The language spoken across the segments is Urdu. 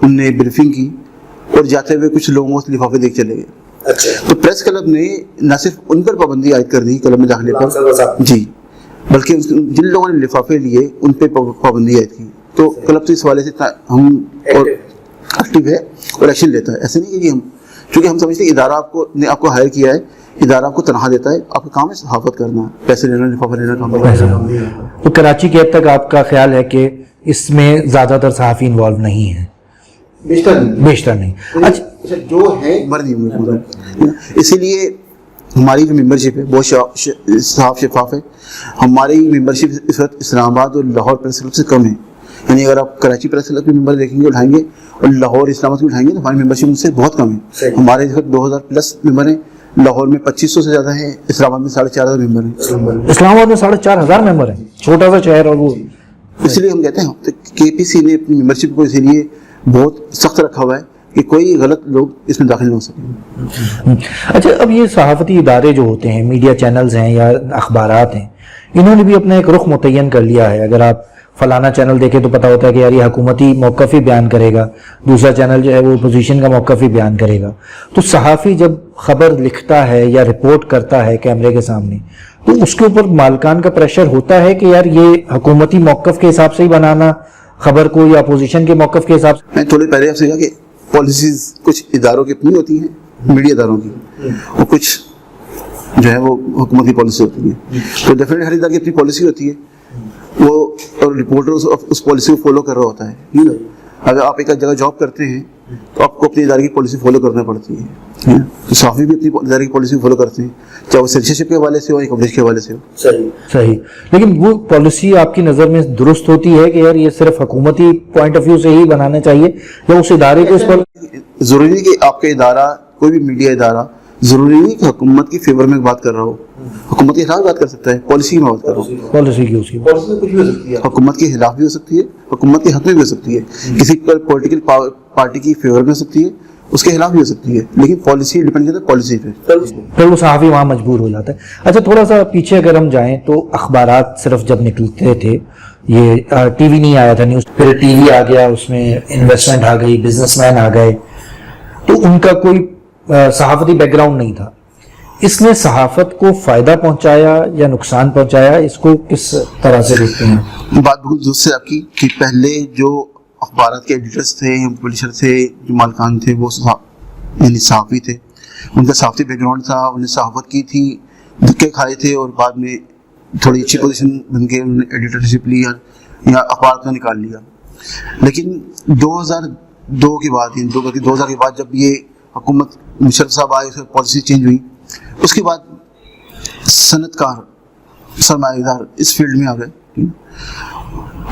ان نے بریفنگ کی اور جاتے ہوئے کچھ لوگوں کو لفافے دیکھ چلے گئے. تو پریس کلب نے نہ صرف ان پر پابندی عائد کر دی کلب میں داخلے پر جی، بلکہ جن لوگوں نے لفافے لیے ان پہ پابندی عائد کی. تو کلب تو اس حوالے سے ہم ایکٹیو ہے اور ایکشن لیتا ہے. ایسے نہیں کہ ہم، چونکہ ہم سمجھتے ہیں ادارہ نے آپ کو ہائر کیا ہے، ادارہ آپ کو تنخواہ دیتا ہے، آپ کا کام ہے صحافت کرنا، پیسے لینا، لفافہ لینا کام ہے. تو کراچی کی حد تک آپ کا خیال ہے کہ اس میں زیادہ تر صحافی انوالو نہیں ہیں؟ بیشتر نہیں. اچھا جو ہے مر نہیں ہوئے. اسی لیے ہماری جو ممبرشپ ہے بہت صاف شفاف ہے. ہماری ممبرشپ اس وقت اسلام آباد اور لاہور پریس کلب سے کم ہے. یعنی اگر آپ کراچی پریس کلب کے ممبر دیکھیں گے اٹھائیں گے اور لاہور اسلام آباد کے اٹھائیں گے تو ہماری ممبرشپ ان سے بہت کم ہے. ہمارے اس وقت 2000+ ممبر ہیں، لاہور میں 2500 سے زیادہ ہیں، اسلام آباد میں 4500 ممبر ہیں. اسلام آباد میں 4500 ممبر ہیں، چھوٹا سا شہر. اور وہ اس لیے ہم کہتے ہیں کے پی سی نے اپنی ممبرشپ کو اسی لیے بہت سخت رکھا ہوا ہے کہ کوئی غلط لوگ اس میں داخل نہ ہو سکیں. اچھا، اب یہ صحافتی ادارے جو ہوتے ہیں، میڈیا چینلز ہیں یا اخبارات ہیں، انہوں نے بھی اپنا ایک رخ متعین کر لیا ہے. اگر آپ فلانا چینل دیکھیں تو پتہ ہوتا ہے کہ یار یہ حکومتی موقف ہی بیان کرے گا، دوسرا چینل جو ہے وہ اپوزیشن کا موقف ہی بیان کرے گا. تو صحافی جب خبر لکھتا ہے یا رپورٹ کرتا ہے کیمرے کے سامنے تو اس کے اوپر مالکان کا پریشر ہوتا ہے کہ یار یہ حکومتی موقف کے حساب سے ہی بنانا خبر کو یا اپوزیشن کے موقف کے حساب سے. میں تھوڑے پہلے آپ سے کہا کہ پالیسیز کچھ اداروں کی اپنی ہوتی ہیں، میڈیا اداروں کی، اور کچھ جو ہے وہ حکومتی پالیسی ہوتی ہیں. تو ڈیفینیٹ ہر ادارے کی اپنی پالیسی ہوتی ہے، وہ اور رپورٹر اس پالیسی کو فالو کر رہا ہوتا ہے. اگر آپ ایک جگہ جاب کرتے ہیں تو آپ کو اپنی ادارے کی پالیسی فالو کرنا پڑتی ہے. تو صحافی بھی اپنی ادارے کی پالیسی فالو کرتے ہیں، چاہے وہ سینسرشپ کے حوالے سے ہو یا کوریج کے حوالے سے ہو. صحیح. لیکن وہ پالیسی آپ کی نظر میں درست ہوتی ہے کہ یار یہ صرف حکومتی پوائنٹ آف ویو سے ہی بنانا چاہیے یا اس ادارے کو اس پر ضروری نہیں کہ آپ کا ادارہ، کوئی بھی میڈیا ادارہ ضروری نہیں کہ حکومت کی فیور میں بات کر رہا ہو، حکومت کے خلاف بات کر سکتا ہے، پالیسی کی میں بات کر رہا ہوں. پالیسی کی اس کی کچھ بھی ہو سکتی ہے، حکومت کے خلاف بھی ہو سکتی ہے، حکومت کے حق میں بھی ہو سکتی ہے، کسی پولیٹیکل پارٹی کی فیور میں ہو سکتی ہے، اس کے خلاف بھی ہو سکتی ہے، لیکن پالیسی ڈیپینڈ کرتا ہے پالیسی پہ، پھر وہ صحافی وہاں مجبور ہو جاتا ہے. اچھا، تھوڑا سا پیچھے اگر ہم جائیں تو اخبارات صرف جب نکلتے تھے، یہ ٹی وی نہیں آیا تھا، نیوز، پھر ٹی وی آ گیا، اس میں انویسٹمنٹ آ گئی، بزنس مین آ گئے، تو ان کا کوئی صحافتی بیک گراؤنڈ نہیں تھا. اس نے صحافت کو فائدہ پہنچایا یا نقصان پہنچایا؟ اس کو کس طرح سے دیکھتے ہیں؟ بات بالکل درست ہے آپ کی کہ پہلے جو اخبارات کے ایڈیٹرز تھے یا پبلشر تھے، جو مالکان تھے، وہ یعنی صحافی تھے، ان کا صحافتی بیک گراؤنڈ تھا، انہیں صحافت کی تھی، دھکے کھائے تھے اور بعد میں تھوڑی اچھی پوزیشن بن کے انہوں نے ایڈیٹرشپ لی یا اخبارات کا نکال لیا. لیکن 2002 کے بعد، 2000 کے بعد جب یہ حکومت مشرف صاحب آئے، پالیسی چینج ہوئی، اس کے بعد صنعت کار، سرمایہ دار اس فیلڈ میں آ گئے.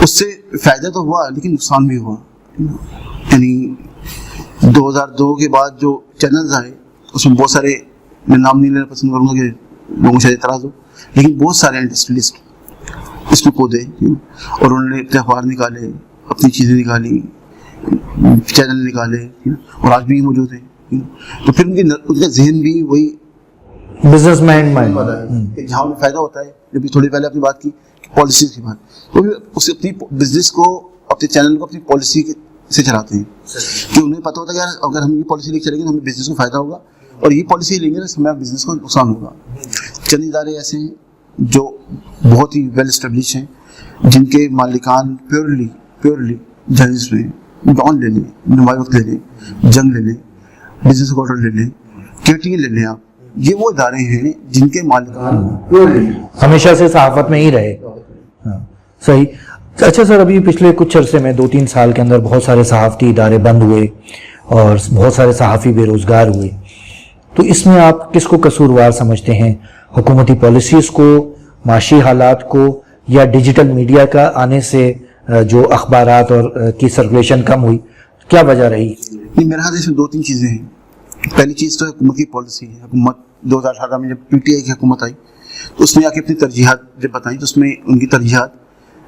اس سے فائدہ تو ہوا لیکن نقصان بھی ہوا. یعنی 2002 کے بعد جو چینلز آئے اس میں بہت سارے، میں نام نہیں لینا پسند کروں گا کہ لوگوں کو شاید اعتراض ہو، لیکن بہت سارے انڈسٹریلسٹ اس میں کودے اور انہوں نے اپنے اخبار نکالے، اپنی چیزیں نکالی، چینل نکالے، اور آج بھی موجود ہیں. تو پھر ان کا ذہن بھی وہی بزنس مین جہاں میں فائدہ ہوتا ہے. جب تھوڑی پہلے آپ نے بات کی پالیسیز کی بات، وہ بھی اسے اپنی بزنس کو، اپنے چینل کو اپنی پالیسی سے چلاتے ہیں کہ انہیں پتہ ہوتا ہے کہ اگر ہم یہ پالیسی لے کے چلیں گے تو ہمیں بزنس کو فائدہ ہوگا، اور یہ پالیسی لیں گے تو ہمیں بزنس کو نقصان ہوگا. چند ادارے ایسے ہیں جو بہت ہی ویل اسٹیبلش ہیں، جن کے مالکان پیورلی جرنلسٹ میں ڈان لے لیں، نمایاں وقت لے لیں، جنگ لے لیں، بزنس کوارٹر لے لیں، کیٹنگ لے لیں، آپ یہ وہ ادارے ہیں جن کے مالکان ہمیشہ سے صحافت میں ہی رہے. صحیح. اچھا سر، ابھی پچھلے کچھ عرصے میں 2-3 سال کے اندر بہت سارے صحافتی ادارے بند ہوئے اور بہت سارے صحافی بے روزگار ہوئے. تو اس میں آپ کس کو قصوروار سمجھتے ہیں؟ حکومتی پالیسیز کو، معاشی حالات کو، یا ڈیجیٹل میڈیا کا آنے سے جو اخبارات اور کی سرکولیشن کم ہوئی، کیا وجہ رہی؟ میرے خیال سے 2-3 چیزیں ہیں. پہلی چیز تو حکومت کی پالیسی ہے. حکومت 2018 میں جب پی ٹی آئی کی حکومت آئی تو اس نے آ کے اپنی ترجیحات جب بتائیں تو اس میں ان کی ترجیحات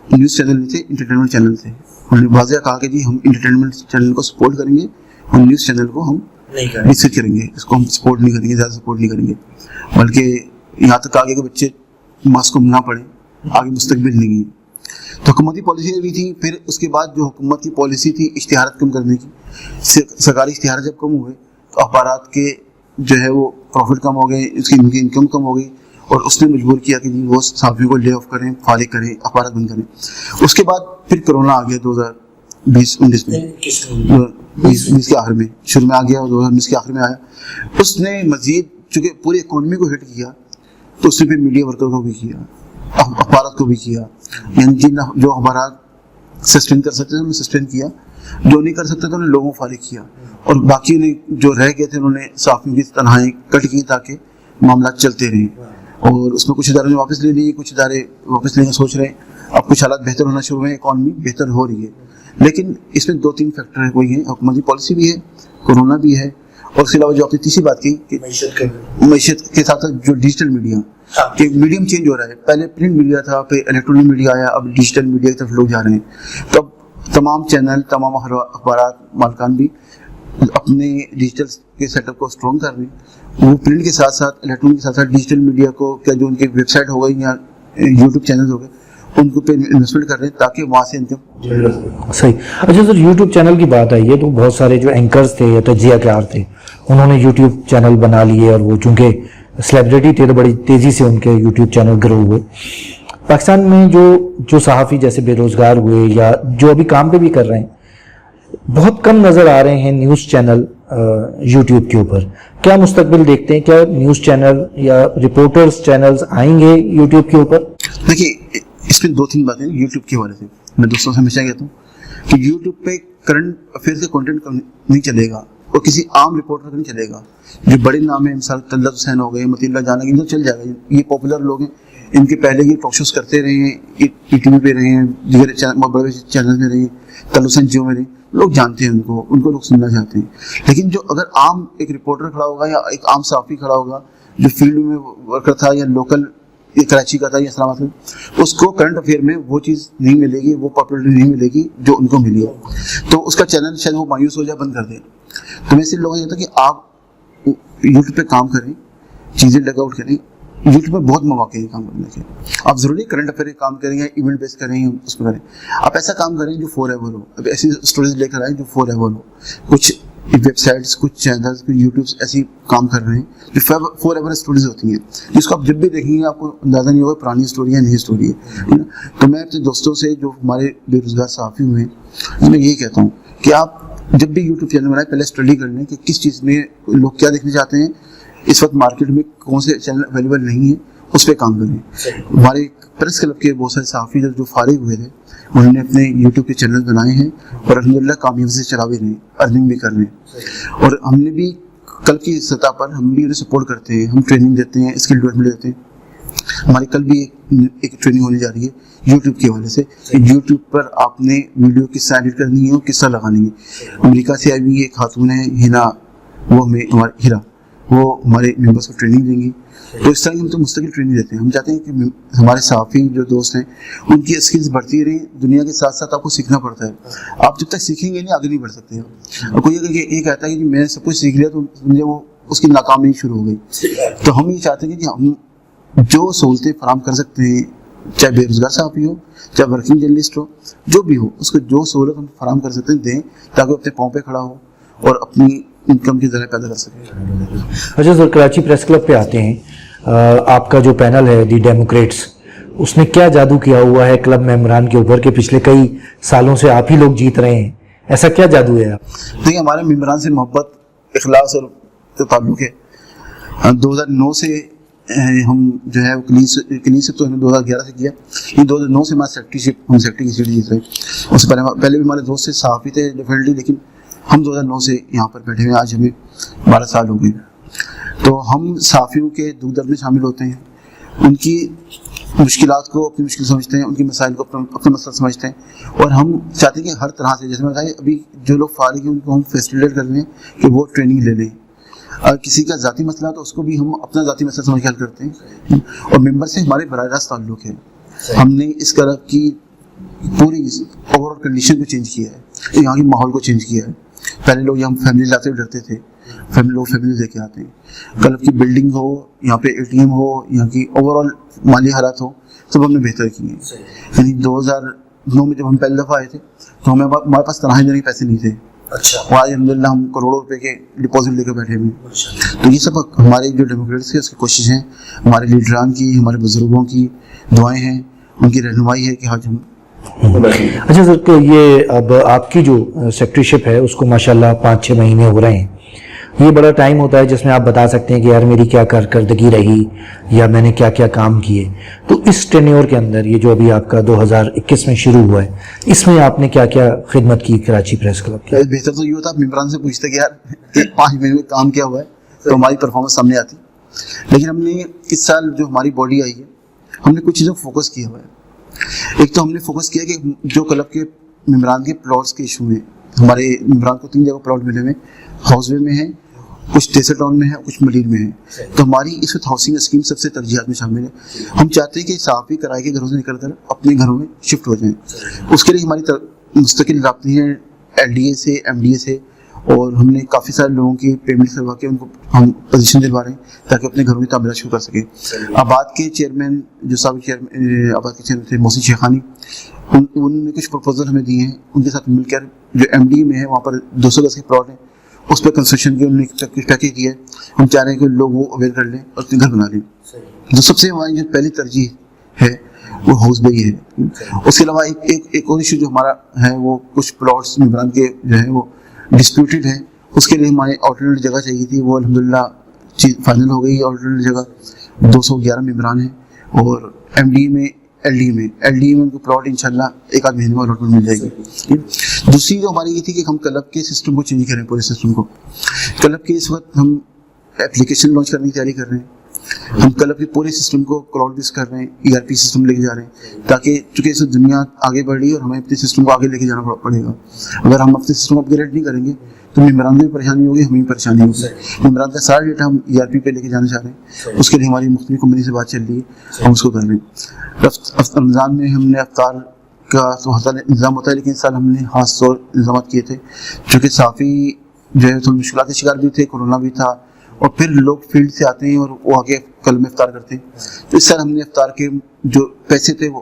نیوز چینل نہیں تھے، انٹرٹینمنٹ چینل تھے. انہوں نے واضح کہا کہ جی ہم انٹرٹینمنٹ چینل کو سپورٹ کریں گے، ہم نیوز چینل کو ہم ریسرچ کریں گے، اس کو ہم سپورٹ نہیں کریں گے، زیادہ سپورٹ نہیں کریں گے. بلکہ یہاں تک آگے کے بچے ماسک کو نہ پڑھیں، آگے مستقبل نہیں ہے. تو حکومتی پالیسی بھی تھی. پھر اس کے بعد جو حکومت کی پالیسی تھی اشتہارات کم کرنے کی, سرکاری اشتہارات جب کم ہوئے تو اخبارات کے جو ہے وہ پروفٹ کم ہو گئے, اس کی انکم کم ہو گئی, اور اس نے مجبور کیا کہ جی وہ صحافیوں کو لے آف کریں, فارغ کریں, اخبارات بند کریں. اس کے بعد پھر کرونا آ گیا 2020-19 میں, 2020 کے آخر میں, شروع میں آ گیا, 2019 کے آخر میں آیا. اس نے مزید چونکہ پوری اکانومی کو ہٹ کیا تو اس نے پھر میڈیا ورکر کو بھی کیا, اخبارات کو بھی کیا, یعنی جن جو اخبارات سسٹین کر سکتے تھے انہوں نے سسٹین کیا, جو نہیں کر سکتے تھے انہوں نے لوگوں کو فارغ کیا, اور باقی نے جو رہ گئے تھے انہوں نے صحافیوں کی تنہائی کٹ کی تاکہ معاملات چلتے رہیں. اور اس میں کچھ اداروں نے واپس لے لیے, کچھ ادارے واپس لینے سوچ رہے ہیں. اب کچھ حالات بہتر ہونا شروع ہوئے, اکانومی بہتر ہو رہی ہے, لیکن اس میں 2-3 فیکٹر ہیں. وہی ہیں حکومتی پالیسی بھی ہے, کورونا بھی ہے, اور اس کے علاوہ جو آپ نے تیسری بات کی کہ معیشت کے ساتھ جو ڈیجیٹل میڈیا کہ میڈیم چینج ہو رہا ہے. پہلے پرنٹ میڈیا تھا, پھر الیکٹرانک میڈیا آیا, اب ڈیجیٹل میڈیا کی طرف لوگ جا رہے ہیں. تو اب تمام چینل, تمام اخبارات مالکان بھی اپنے ڈیجیٹل کے سیٹ اپ کو اسٹرانگ کر رہے ہیں. وہ پرنٹ کے ساتھ ساتھ الیکٹرانک کے ساتھ ساتھ ڈیجیٹل میڈیا کو, کیا جو ان کی ویب سائٹ ہو گئی یا یوٹیوب چینل ہو گئے, ان کو پہ انویسٹمنٹ کر رہے ہیں تاکہ وہاں سے انکم. صحیح. اچھا سر, یوٹیوب چینل کی بات آئی ہے تو بہت سارے جو اینکرز تھے یا تجزیہ کار تھے انہوں نے یوٹیوب چینل بنا لیے, اور وہ چونکہ سیلیبریٹی تھے تو بڑی تیزی سے ان کے یوٹیوب چینل گرو ہوئے. پاکستان میں جو صحافی جیسے بے روزگار ہوئے یا جو ابھی کام پہ بھی کر رہے ہیں, بہت کم نظر آ رہے ہیں نیوز چینل یوٹیوب کے اوپر. کیا مستقبل دیکھتے ہیں, کیا نیوز چینل یا رپورٹرز چینلز آئیں گے یوٹیوب کے اوپر؟ دیکھیے اس میں 2-3 باتیں یوٹیوب کے حوالے سے میں دوستوں سے ہمیشہ کہتا ہوں کہ یوٹیوب پہ کرنٹ افیئر کا کنٹینٹ نہیں چلے گا, اور کسی عام رپورٹر کا نہیں چلے گا. جو بڑے نام ہیں مثال طلعت حسین ہو گئے, متین اللہ جانا, ان کو چل جائے گا. یہ پاپولر لوگ ہیں, ان کے پہلے یہ ٹاک شوز کرتے رہے ہیں, ای ٹی وی پہ رہے ہیں, دیگر بڑے چینل میں رہے ہیں, طلعت حسین جیو میں رہے ہیں, لوگ جانتے ہیں ان کو لوگ سننا چاہتے ہیں. لیکن جو اگر عام ایک رپورٹر کھڑا ہوگا یا ایک عام صحافی کھڑا ہوگا جو فیلڈ میں ورکر تھا یا لوکل کراچی کا تھا یا اسلام آباد میں, اس کو کرنٹ افیئر میں وہ چیز نہیں ملے گی, وہ پاپولرٹی نہیں ملے گی جو ان کو ملی ہے. تو اس کا چینل شاید وہ مایوس ہو جائے, بند کر دے. تو میں صرف لوگوں کو کہتا ہوں کہ آپ یوٹیوب پہ کام کریں, چیزیں ڈگ آؤٹ کریں. یوٹیوب پہ بہت مواقع ہیں کام کرنے کے. آپ ضروری کرنٹ افیئر کام کریں یا ایونٹ بیس کریں, اس پہ کریں. آپ ایسا کام کریں جو فور ایور ہو. اب ایسی اسٹوریز لے کر آئیں جو فور ایور ہو. کچھ ویب سائٹس, کچھ چینلز, کچھ یوٹیوبس ایسی کام کر رہے ہیں جو فور ایور اسٹوریز ہوتی ہیں, جس کو آپ جب بھی دیکھیں گے آپ کو اندازہ نہیں ہوگا پرانی اسٹوری ہے نئی اسٹوری ہے. تو میں اپنے دوستوں سے جو ہمارے بے روزگار صحافی ہوئے ہیں, میں یہی کہتا ہوں کہ آپ جب بھی یوٹیوب چینل بنائیں پہلے اسٹڈی کر لیں کہ کس چیز میں لوگ کیا دیکھنا چاہتے ہیں, اس وقت مارکیٹ میں کون سے چینل اویلیبل نہیں ہیں, اس پہ کام کریں. ہمارے پریس کلب کے بہت سارے صحافی جو فارغ ہوئے تھے انہوں نے اپنے یوٹیوب کے چینل بنائے ہیں, اور الحمدللہ کامیابی سے چلا بھی رہے ہیں, ارننگ بھی کر رہے ہیں. اور ہم نے بھی کلب کی سطح پر ہم بھی انہیں سپورٹ کرتے ہیں, ہم ٹریننگ دیتے ہیں, اسکل ڈیولپمنٹ دیتے ہیں. ہماری کل بھی ایک ٹریننگ ہونے جا رہی ہے یوٹیوب کے حوالے سے. یوٹیوب پر آپ نے ویڈیو قصہ ایڈٹ کرنی ہے اور قصہ لگانی ہے. امریکہ سے آئی ہوئی ایک خاتون ہے ہنا, وہ ہمارے ممبرس کو ٹریننگ دیں گی. تو اس طرح کی ہم تو مستقل ٹریننگ دیتے ہیں. ہم چاہتے ہیں کہ ہمارے صحافی جو دوست ہیں ان کی اسکلز بڑھتی رہیں. دنیا کے ساتھ ساتھ آپ کو سیکھنا پڑتا ہے. آپ جب تک سیکھیں گے نہیں آگے نہیں بڑھ سکتے. اور کوئی اگر یہ کہتا ہے کہ میں نے سب کچھ سیکھ لیا تو مجھے وہ اس کی ناکامی شروع ہو گئی. تو ہم یہ چاہتے ہیں کہ ہم جو سہولتیں فراہم کر سکتے ہیں, چاہے بے روزگار صحافی ہو, چاہے ورکنگ جرنلسٹ ہو, جو بھی ہو, اس کو جو سہولت ہم فراہم کر سکتے ہیں دیں تاکہ وہ اپنے پاؤں پہ کھڑا ہو اور اپنی انکم کی ذرائع پیدا کر سکے. اچھا سر, کراچی پریس کلب پہ آتے ہیں. آپ کا جو پینل ہے دی ڈیموکریٹس, اس نے کیا جادو کیا ہوا ہے کلب ممبران کے اوپر کہ پچھلے کئی سالوں سے آپ ہی لوگ جیت رہے ہیں؟ ایسا کیا جادو ہے؟ دیکھیے ہمارے ممبران سے محبت, اخلاص اور تعلق ہے. 2009 سے ہم جو ہے کلین شپ تو ہم نے 2011 سے کیا. یہ 2009 سے ہمارا سیکٹری کی سیٹ جیت رہے. اس سے پہلے بھی ہمارے دوست سے صحافی تھے ڈیفینیٹلی, لیکن ہم 2009 سے یہاں پر بیٹھے ہوئے. آج ہمیں 12 سال ہو گئے. تو ہم صحافیوں کے دکھ درد میں شامل ہوتے ہیں, ان کی مشکلات کو اپنی مشکل سمجھتے ہیں, ان کے مسائل کو اپنا مسئلہ سمجھتے ہیں, اور ہم چاہتے ہیں کہ ہر طرح سے, جیسے میں بتایا ابھی جو لوگ فارغ ہیں ان کو ہم فیسیلیٹیٹ کر رہے ہیں کہ وہ ٹریننگ لے لیں. اگر کسی کا ذاتی مسئلہ تو اس کو بھی ہم اپنا ذاتی مسئلہ سمجھ کے حل کرتے ہیں. اور ممبر سے ہمارے براہ راست تعلق ہے. ہم نے اس طرح کی پوری اوور آل کنڈیشن کو چینج کیا ہے, یہاں کے ماحول کو چینج کیا ہے. پہلے لوگ یہاں فیملی لاتے ہوئے ڈرتے تھے, لوگ فیملی لے کے آتے ہیں. کلب کی بلڈنگ ہو, یہاں پہ اے ٹی ایم ہو, یہاں کی اوور آل مالی حالات ہو, سب ہم نے بہتر کیے ہیں. یعنی 2009 میں جب ہم پہلی دفعہ آئے تھے تو ہمارے پاس تنہائی دینے کے پیسے نہیں تھے. اچھا. اور آج الحمدللہ ہم کروڑوں روپے کے ڈپازٹ لے کے بیٹھے ہوئے. تو یہ سب ہمارے جو ڈیموکریٹس ہیں اس کی کوشش ہیں, ہمارے لیڈران کی, ہمارے بزرگوں کی دعائیں ہیں, ان کی رہنمائی ہے کہ آج ہم. اچھا سر, تو یہ اب آپ کی جو سیکٹریشپ ہے اس کو ماشاءاللہ 5-6 مہینے ہو رہے ہیں. یہ بڑا ٹائم ہوتا ہے جس میں آپ بتا سکتے ہیں کہ یار میری کیا کارکردگی رہی یا میں نے کیا کیا کام کیے. تو اس ٹینیور کے اندر یہ جو ابھی آپ کا 2021 میں شروع ہوا ہے, اس میں آپ نے کیا کیا خدمت کی کراچی پریس کلب کی؟ بہتر تو یہ ہوتا ہے ممبران سے پوچھتے کہ یار 5 مہینے میں کام کیا ہوا ہے تو ہماری پرفارمنس سامنے آتی. لیکن ہم نے اس سال جو ہماری باڈی آئی ہے ہم نے کچھ چیزوں کو فوکس کیا ہوا ہے. ایک تو ہم نے فوکس کیا کہ جو کلب کے ممبران کے پلاٹس کے ایشو میں, ہمارے ممبران کو 3 جگہ پلاٹ ملے ہوئے, ہاؤس وے میں ہیں, کچھ ٹیسر ٹاؤن میں ہے, کچھ ملیر میں ہے. تو ہماری اس وقت ہاؤسنگ اسکیم سب سے ترجیحات میں شامل ہے. ہم چاہتے ہیں کہ صافی کرائے کے گھروں سے نکل کر اپنے گھروں میں شفٹ ہو جائیں. اس کے لیے ہماری مستقل رابطے ہیں LDA سے, MDA سے, اور ہم نے کافی سارے لوگوں کی پیمنٹ کروا کے ان کو ہم پوزیشن دلوا رہے ہیں تاکہ اپنے گھروں کی تعمیرات شروع کر سکیں. آباد کے چیئرمین جو سابق چیئرمین آباد کے چیئرمین تھے محسن شیخانی, ان نے کچھ پروپوزل ہمیں دیے ہیں. ان کے ساتھ مل کر جو MD میں ہے وہاں پر 200 گز کے پلاٹ ہیں, اس پہ کنسٹرکشن کے انہوں نے کچھ پیکیج دیا ہے. ہم چاہ رہے ہیں کہ لوگ وہ اویئر کر لیں اور اپنے گھر بنا لیں. جو سب سے ہماری جو پہلی ترجیح ہے وہ ہاؤس بئی ہے. اس کے علاوہ ایک اور ایشو جو ہمارا ہے وہ کچھ پلاٹس ممبران کے جو ہیں وہ ڈسپیوٹیڈ ہیں. اس کے لیے ہماری آلٹرنیٹ جگہ چاہیے تھی, وہ الحمدللہ چیز فائنل ہو گئی. آلٹرنیٹ جگہ 211 ممبران ہیں, اور LD میں ان کو پلاٹ انشاءاللہ 1-8 مہینے میں الاٹمنٹ مل جائے گی. دوسری جو ہماری یہ تھی کہ ہم کلب کے سسٹم کو چینج کریں, پورے سسٹم کو. کلب کے اس وقت ہم اپلیکیشن لانچ کرنے کی تیاری کر رہے ہیں. ہم کلب کے پورے سسٹم کو کلاؤڈ بیس کر رہے ہیں, ERP سسٹم لے کے جا رہے ہیں, تاکہ چونکہ اس دنیا آگے بڑھ رہی ہے اور ہمیں اپنے سسٹم کو آگے لے کے جانا پڑے گا. اگر ہم اپنے سسٹم کو اپ گریڈ نہیں کریں گے تو ممبران میں بھی پریشانی ہوگی, ہمیں بھی پریشانی ہوگی. ممبران کا سارا ڈیٹا ہم ERP پہ لے کے جانا چاہ رہے ہیں. اس کے لیے ہماری مختلف کمپنی سے بات چل رہی ہے, ہم اس کو کر رہے ہیں. رمضان میں ہم نے افطار کا انتظام ہوتا ہے, لیکن اس سال ہم نے خاص طور انتظامات کیے تھے چونکہ صافی جو ہے تھوڑی مشکلات کے شکار بھی تھے, کورونا بھی تھا, اور پھر لوگ فیلڈ سے آتے ہیں اور وہ آگے کل میں افطار کرتے ہیں. تو اس سال ہم نے افطار کے جو پیسے تھے وہ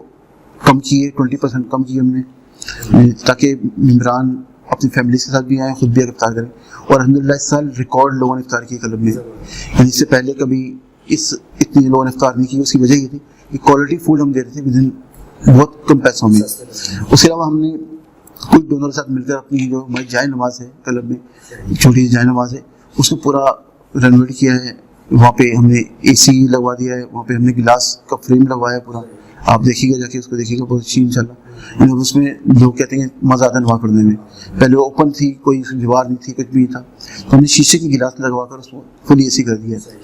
کم کیے, 20% کم کیے ہم نے, تاکہ ممبران اپنی فیملیز کے ساتھ بھی آئیں, خود بھی آگے افطار کریں. اور الحمدللہ اس سال ریکارڈ لوگوں نے افطار کیا کلب میں, یعنی اس سے پہلے کبھی اتنی لوگوں نے افطار نہیں کی. اس کی وجہ یہ تھی کہ کوالٹی فوڈ ہم دے رہے تھے ودن بہت کم پیسوں میں. اس کے علاوہ ہم نے کچھ ڈونر کے ساتھ مل کر اپنی جو ہماری جائے نماز ہے کلب میں, چھوٹی سی جائے نماز ہے, اس کو پورا رینوویٹ کیا ہے. وہاں پہ ہم نے AC لگوا دیا ہے, وہاں پہ ہم نے گلاس کا فریم لگوایا ہے پورا. آپ دیکھیے گا جا کے, اس کو دیکھیے گا, بہت اچھی انشاءاللہ. اس میں لوگ کہتے ہیں مزہ آتا ہے نماز پڑھنے میں. پہلے وہ اوپن تھی, کوئی دیوار نہیں تھی, کچھ بھی نہیں تھا, تو ہم نے شیشے کی گلاس لگوا کر اس کو فلی AC کر دیا ہے.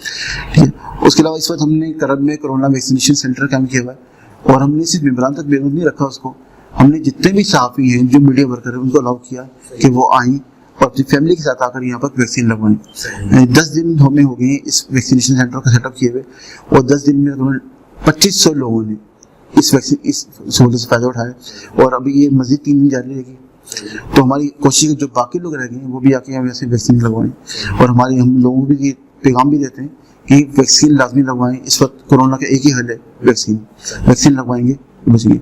ٹھیک ہے. اس کے علاوہ اس وقت ہم نے کرب میں کورونا ویکسینیشن سینٹر قائم کیا ہوا ہے, اور ہم نے صرف ممبران تک بیرون نہیں رکھا اس کو. ہم نے جتنے بھی صحافی ہیں, جو میڈیا ورکر ہیں, ان کو الاؤ کیا کہ وہ آئیں اور اپنی فیملی کے ساتھ آ کر یہاں پر ویکسین لگوائیں. 10 دن ہمیں ہو گئے اس ویکسینیشن سینٹر کا سیٹ اپ کیے ہوئے, اور 10 دن میں 2500 لوگوں نے اس سہولت سے فائدہ اٹھایا, اور ابھی یہ مزید 3 دن جاری رہے گی. تو ہماری کوشش ہے جو باقی لوگ رہ گئے ہیں وہ بھی آ کے ہم ایسے ویکسین لگوائیں, اور ہم لوگوں کو بھی یہ پیغام بھی دیتے ہیں کہ ویکسین لازمی لگوائیں. اس وقت کورونا کا ایک ہی حل ہے, ویکسین لگوائیں گے بچیں گے.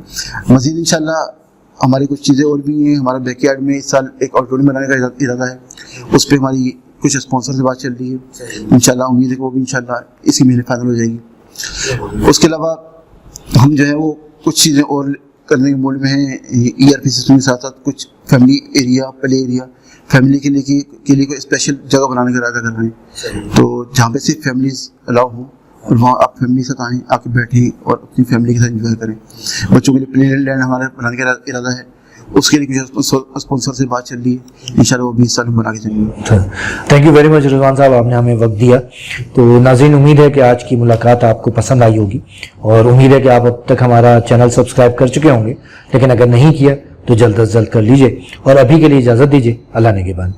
مزید انشاءاللہ ہماری کچھ چیزیں اور بھی ہیں. ہمارا بیک یارڈ میں اس سال ایک آڈیٹوریم بنانے کا ارادہ ہے, اس پہ ہماری کچھ اسپانسر سے بات چل رہی ہے. انشاءاللہ امید ہے کہ وہ بھی انشاءاللہ اسی مہینے فائنل ہو جائے گی. اس کے علاوہ ہم جو ہے وہ کچھ چیزیں اور کرنے کے موڈ میں ہیں. ERP سسٹم کے ساتھ ساتھ کچھ فیملی ایریا, پلے ایریا, فیملی کے لیے کوئی اسپیشل جگہ بنانے کا ارادہ کر رہے ہیں. تو جہاں پہ صرف فیملیز الاؤ ہوں, اور وہاں آپ فیملی کے ساتھ آئیں, آ کے بیٹھیں اور اپنی فیملی کے ساتھ انجوائے کریں. بچوں کے لیے پلے لینڈ ہمارے بنانے کا ارادہ ہے, اس کے لیے اسپانسر سے بات چل رہی ہے. انشاءاللہ وہ 20 سال میں بنا کے جائیں گے. تھینک یو ویری مچ رضوان صاحب, آپ نے ہمیں وقت دیا. تو ناظرین, امید ہے کہ آج کی ملاقات آپ کو پسند آئی ہوگی, اور امید ہے کہ آپ اب تک ہمارا چینل سبسکرائب کر چکے ہوں گے, لیکن اگر نہیں کیا تو جلد از جلد کر لیجئے. اور ابھی کے لیے اجازت دیجیے. اللہ نگہبان.